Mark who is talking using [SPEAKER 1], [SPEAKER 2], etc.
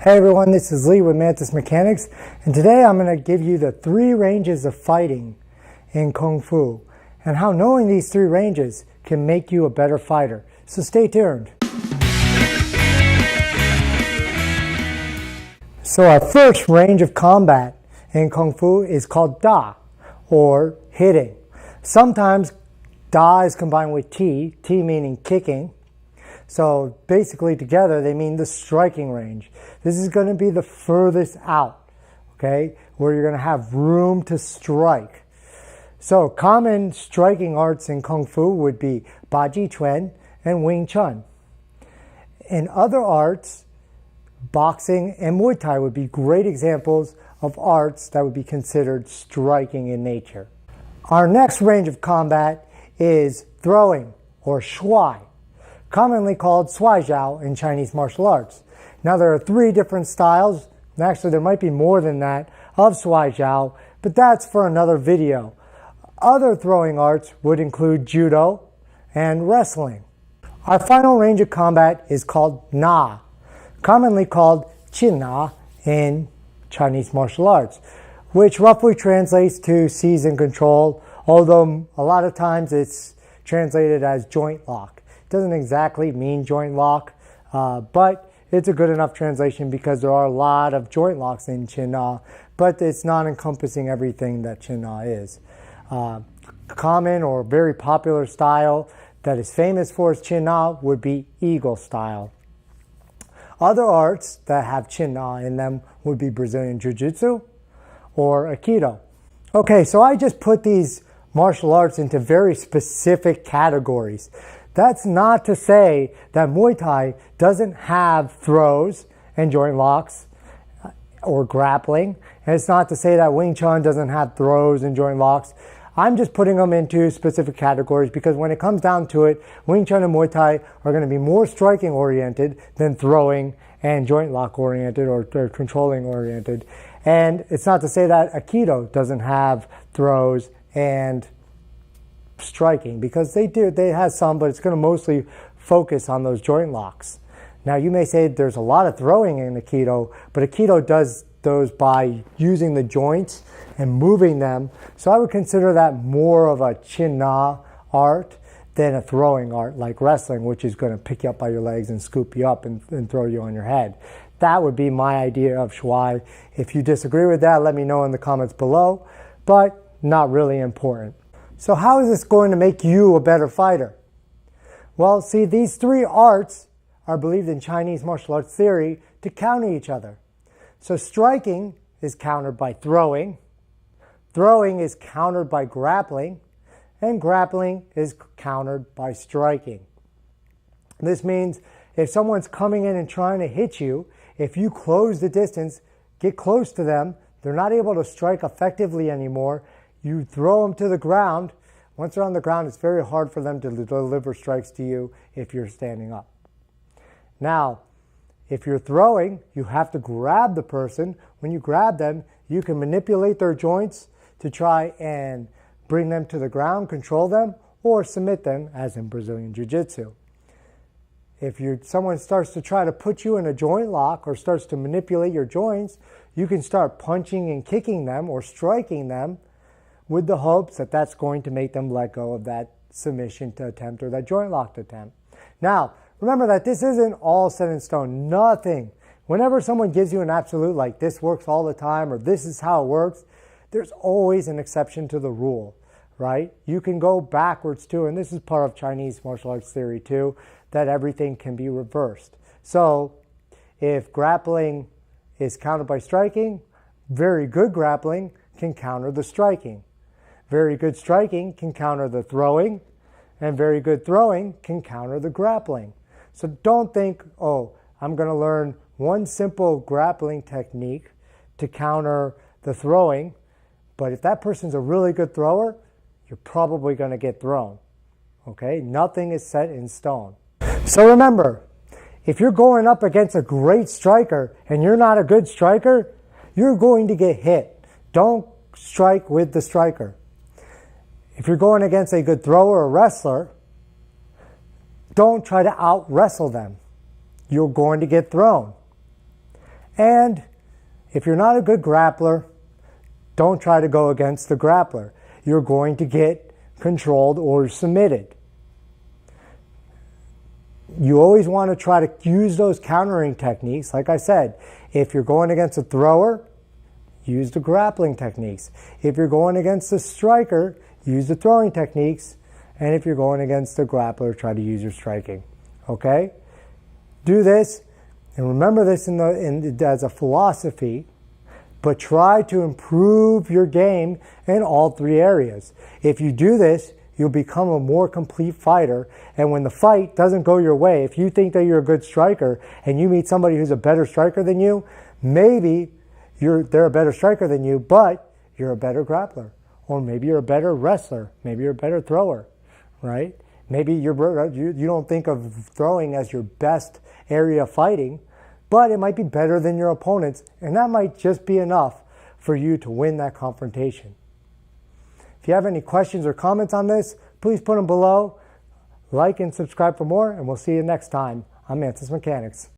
[SPEAKER 1] Hey everyone, this is Lee with Mantis Mechanics, and today I'm going to give you the 3 ranges of fighting in Kung Fu, and how knowing these 3 ranges can make you a better fighter. So stay tuned. So our first range of combat in Kung Fu is called Da, or hitting. Sometimes Da is combined with Ti meaning kicking. So basically together they mean the striking range. This is going to be the furthest out, okay, where you're going to have room to strike. So common striking arts in Kung Fu would be Baji Chuan and Wing Chun. In other arts, boxing and Muay Thai would be great examples of arts that would be considered striking in nature. Our next range of combat is throwing, or Shuai, commonly called Shuai in Chinese martial arts. Now there are 3 different styles, and actually there might be more than that, of Shuai, but that's for another video. Other throwing arts would include judo and wrestling. Our final range of combat is called Na, commonly called Chinna in Chinese martial arts, which roughly translates to seize and control, although a lot of times it's translated as joint lock. It doesn't exactly mean joint lock, but it's a good enough translation because there are a lot of joint locks in Chinna, but it's not encompassing everything that Chinna is. Common or very popular style that is famous for its Chinna would be Eagle style. Other arts that have Chinna in them would be Brazilian Jiu-Jitsu or Aikido. Okay, so I just put these martial arts into very specific categories. That's not to say that Muay Thai doesn't have throws and joint locks or grappling. And it's not to say that Wing Chun doesn't have throws and joint locks. I'm just putting them into specific categories because when it comes down to it, Wing Chun and Muay Thai are going to be more striking oriented than throwing and joint lock oriented or controlling oriented. And it's not to say that Aikido doesn't have throws and striking, because they have some, but it's going to mostly focus on those joint locks. Now you may say there's a lot of throwing in Aikido, but Aikido does those by using the joints and moving them. So I would consider that more of a Chinna art than a throwing art like wrestling, which is going to pick you up by your legs and scoop you up and throw you on your head. That would be my idea of Shuai. If you disagree with that, let me know in the comments below, but not really important. So how is this going to make you a better fighter? Well, see, these 3 arts are believed in Chinese martial arts theory to counter each other. So striking is countered by throwing is countered by grappling, and grappling is countered by striking. This means if someone's coming in and trying to hit you, if you close the distance, get close to them, they're not able to strike effectively anymore, you throw them to the ground. Once they're on the ground, it's very hard for them to deliver strikes to you if you're standing up. Now, if you're throwing, you have to grab the person. When you grab them, you can manipulate their joints to try and bring them to the ground, control them, or submit them, as in Brazilian Jiu-Jitsu. If someone starts to try to put you in a joint lock or starts to manipulate your joints, you can start punching and kicking them or striking them with the hopes that that's going to make them let go of that submission to attempt or that joint lock attempt. Now, remember that this isn't all set in stone. Nothing. Whenever someone gives you an absolute like this works all the time or this is how it works, there's always an exception to the rule, right? You can go backwards too, and this is part of Chinese martial arts theory too, that everything can be reversed. So if grappling is countered by striking, very good grappling can counter the striking. Very good striking can counter the throwing, and very good throwing can counter the grappling. So don't think, oh, I'm going to learn one simple grappling technique to counter the throwing, but if that person's a really good thrower, you're probably going to get thrown. Okay? Nothing is set in stone. So remember, if you're going up against a great striker and you're not a good striker, you're going to get hit. Don't strike with the striker. If you're going against a good thrower or wrestler, don't try to out-wrestle them. You're going to get thrown. And if you're not a good grappler, don't try to go against the grappler. You're going to get controlled or submitted. You always want to try to use those countering techniques. Like I said, if you're going against a thrower, use the grappling techniques. If you're going against a striker, use the throwing techniques. And if you're going against a grappler, try to use your striking. Okay? Do this, and remember this as a philosophy, but try to improve your game in all three areas. If you do this, you'll become a more complete fighter. And when the fight doesn't go your way, if you think that you're a good striker and you meet somebody who's a better striker than you, maybe they're a better striker than you, but you're a better grappler. Or maybe you're a better wrestler. Maybe you're a better thrower, right? Maybe you don't think of throwing as your best area of fighting, but it might be better than your opponent's, and that might just be enough for you to win that confrontation. If you have any questions or comments on this, please put them below. Like and subscribe for more, and we'll see you next time on Mantis Mechanics.